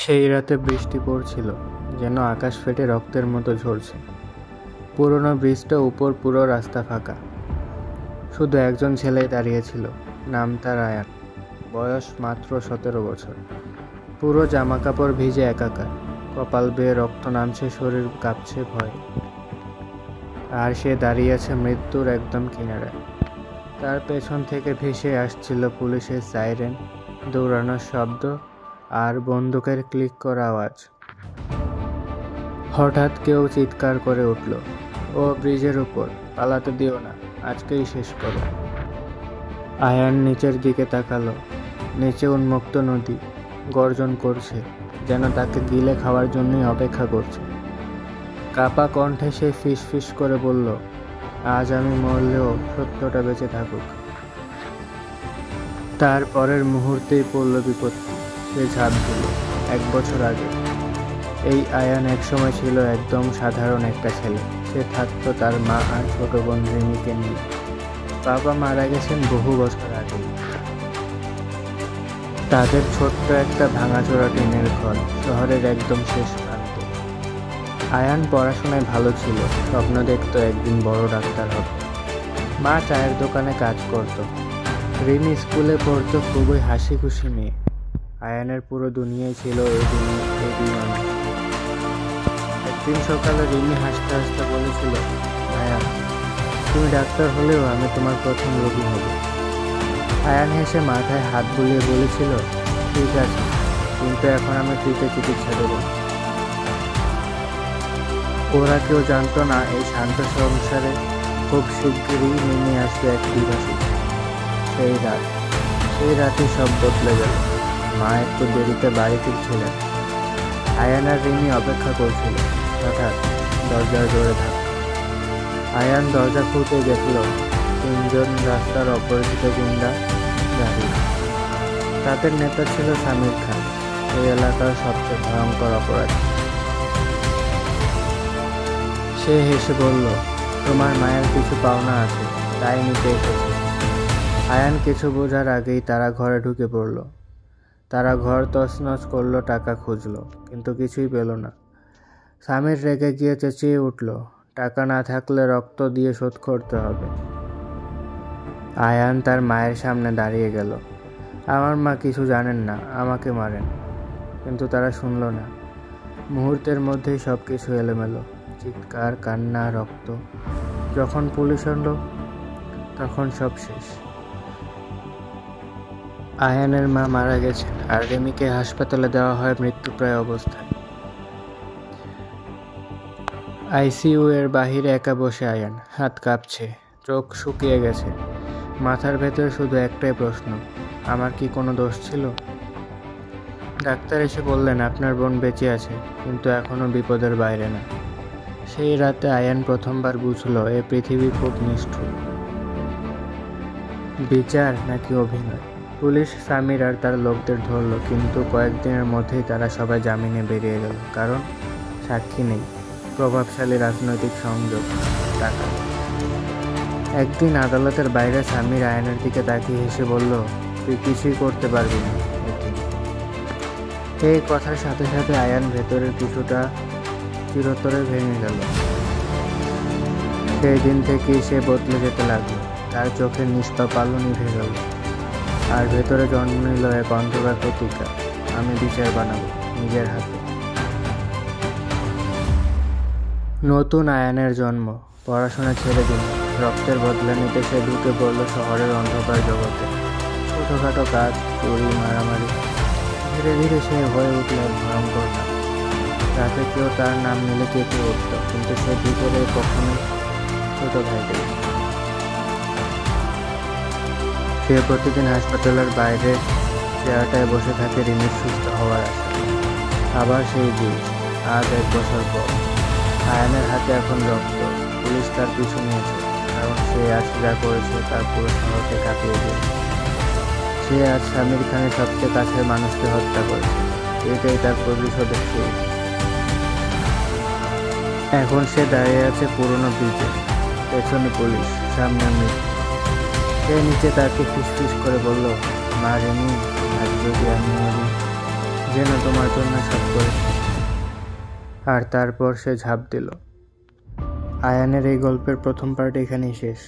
সেই রাতে বৃষ্টি পড়ছিল, যেন আকাশ ফেটে রক্তের মতো ঝরছে। পুরনো ব্রিজটা উপর, পুরো রাস্তা ফাঁকা। শুধু একজন ছেলেই দাঁড়িয়েছিল, নাম তার আয়ান। বয়স মাত্র 17 বছর। পুরো জামা কাপড় ভিজে একাকার, কপাল বেয়ে রক্ত নামছে, শরীর কাঁপছে ভয়ে। আর সে দাঁড়িয়ে আছে মৃত্যুর একদম কিনারায়। তার পেছন থেকে ভেসে আসছিল পুলিশের সাইরেন, দৌড়ানোর শব্দ আর বন্দুকের ক্লিক করা আওয়াজ। হঠাৎ কেউ চিৎকার করে উঠল, ও ব্রিজের উপর, পালাতে দিও না, আজকেই শেষ করো। আয়ান নিচের দিকে তাকালো। নিচে উন্মুক্ত নদী গর্জন করছে, যেন তাকে গিলে খাওয়ার জন্যই অপেক্ষা করছে। কাপা কণ্ঠে সে ফিস ফিস করে বলল, আজ আমি মরলেও সত্যটা বেঁচে থাকুক। তার পরের মুহূর্তেই পড়ল বিপত্তি। সে ঝাঁপ দিল। 1 বছর আগে এই আয়ান একসময় ছিল একদম সাধারণ একটা ছেলে। সে থাকতো তার মা আর ছোট বোন রিমিকে নিয়ে। বাবা মারা গেছেন বহু বছর আগে। তাদের ছোট্ট একটা ভাঙাচোরা টিনের ঘর, শহরের একদম শেষ প্রান্তে। আয়ান পড়াশোনায় ভালো ছিল, স্বপ্ন দেখত একদিন বড় ডাক্তার হবে। মা চায়ের দোকানে কাজ করত। রিমি স্কুলে পড়তো, খুবই হাসি খুশি মেয়ে। আয়ানের পুরো দুনিয়ায় ছিল এই দুই মানুষ। একদিন সকালে রিমি হাসতে হাসতে বলেছিল, আয়ান, তুমি ডাক্তার হলেও আমি তোমার প্রথম রোগী হব। আয়ান হেসে মাথায় হাত বুলিয়ে বলেছিল, ঠিক আছে, কিন্তু এখন আমি ফ্রিতে চিকিৎসা দেব। ওরা কেউ জানতো না এই শান্ত সংসারে খুব শিগগিরই নেমে আসবে এক দিবাসী। সেই রাতে সব বদলে গেল। মা একটু দেরিতে বাড়ি ফিরছিলেন। আয়ান আর রিমি অপেক্ষা করছিল। হঠাৎ দরজার জোরে ধাক্কা। আয়ান দরজা খুলতে দেখল 3 জন রাস্তার অপরিচিত গুন্ডা দাঁড়িয়ে। তাদের নেতা ছিল সামির খান, এই এলাকার সবচেয়ে ভয়ঙ্কর অপরাধী। সে হেসে বলল, তোমার মায়ের কিছু পাওনা আছে, তাই নিতে এসেছে। আয়ান কিছু বোঝার আগেই তারা ঘরে ঢুকে পড়ল। তারা ঘর তছনছ করলো, টাকা খুঁজলো, কিন্তু কিছুই পেল না। সামির রেগে গিয়ে চেঁচিয়ে উঠল, টাকা না থাকলে রক্ত দিয়ে শোধ করতে হবে। আয়ান তার মায়ের সামনে দাঁড়িয়ে গেল। আমার মা কিছু জানেন না, আমাকে মারেন। কিন্তু তারা শুনল না। মুহূর্তের মধ্যেই সব কিছু এলোমেলো, চিৎকার, কান্না, রক্ত। যখন পুলিশ এলো তখন সব শেষ। আয়ানের মা মারা গেছেন আর রিমিকে হাসপাতালে দেওয়া হয় মৃত্যুপ্রায় অবস্থায়। আইসিইউ এর বাহিরে একা বসে আয়ান, হাত কাঁপছে, চোখ শুকিয়ে গেছে। মাথার ভেতর শুধু একটাই প্রশ্ন, আমার কি কোনো দোষ ছিল? ডাক্তার এসে বললেন, আপনার বোন বেঁচে আছে, কিন্তু এখনো বিপদের বাইরে না। সেই রাতে আয়ান প্রথমবার বুঝলো এ পৃথিবী খুব নিষ্ঠুর। বিচার নাকি অভিনয়? পুলিশ সামির আর তার লোকদের ধরল, কিন্তু কয়েকদিনের মধ্যেই তারা সবাই জামিনে বেরিয়ে গেল। কারণ সাক্ষী নেই, প্রভাবশালী রাজনৈতিক সংযোগ, টাকা। একদিন আদালতের বাইরে সামির আয়ানের দিকে তাকিয়ে হেসে বলল, তুই কিছুই করতে পারবি না। এই কথার সাথে সাথে আয়ান ভেতরের কিছুটা চিরতরে ভেঙে গেল। সেই দিন থেকেই সে বদলে যেতে লাগলো। তার চোখের নিষ্পাপ আলো নিভে গেল, আর ভেতরে জন্ম নিল এক অন্ধকার প্রতিজ্ঞা, আমি বিচার বানাবো নিজের হাতে। নতুন আয়ানের জন্ম। পড়াশোনা ছেড়ে দিল, রক্তের বদলা নিতে সে ঢুকে পড়ল শহরের অন্ধকার জগতে। ছোটখাটো কাজ, চুরি, মারামারি। ধীরে ধীরে সে হয়ে উঠল এক ভয়ঙ্কর নাম। রাতে কেউ তার নাম নিলে কেঁপে উঠত, কিন্তু সে ভিতরে কখনোই ছোট ভাই পেল। সে প্রতিদিন হাসপাতালের বাইরে চেয়ারটায় বসে থাকে রিমির সুস্থ হওয়ার আশা। আবার সেই ব্রিজ, আজ 1 বছর পর। আয়ানের হাতে এখন রক্ত। পুলিশ তার পিছু নিয়েছে, কারণ সে আজ যা করেছে তার পুরো শহরকে কাঁপিয়ে দিয়েছে। সে আজ সামির খানের সবচেয়ে কাছের মানুষকে হত্যা করেছে। এটাই তার প্রতিশোধের শুরু। এখন সে দাঁড়িয়ে আছে পুরনো ব্রিজে, পেছনে পুলিশ, সামনে মৃত্যু। সে নিচে তাকে ফিসফিস করে বলল, মা রিমি, আজ যদি আমি মরি, যেন তোমার জন্য সব করেছে। আর তারপর সে ঝাঁপ দিল। আয়ানের এই গল্পের প্রথম পার্ট এখানেই শেষ।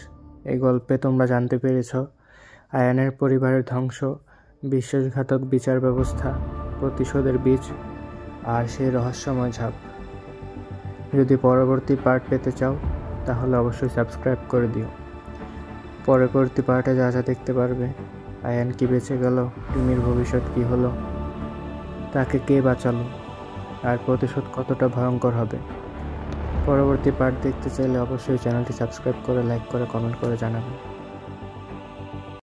এই গল্পে তোমরা জানতে পেরেছ আয়ানের পরিবারের ধ্বংস, বিশ্বাসঘাতক বিচার ব্যবস্থা, প্রতিশোধের বীজ আর সেই রহস্যময় ঝাঁপ। যদি পরবর্তী পার্ট পেতে চাও তাহলে অবশ্যই সাবস্ক্রাইব করে দিও। পরবর্তী পার্টে যা যা দেখতে পারবে, আয়ান কি বেঁচে গেল, টিমির ভবিষ্যৎ কি হলো, তাকে কে বাঁচালো, আর প্রতিশোধ কতটা ভয়ঙ্কর হবে। পরবর্তী পার্ট দেখতে চাইলে অবশ্যই চ্যানেলটি সাবস্ক্রাইব করে, লাইক করে, কমেন্ট করে জানাবেন।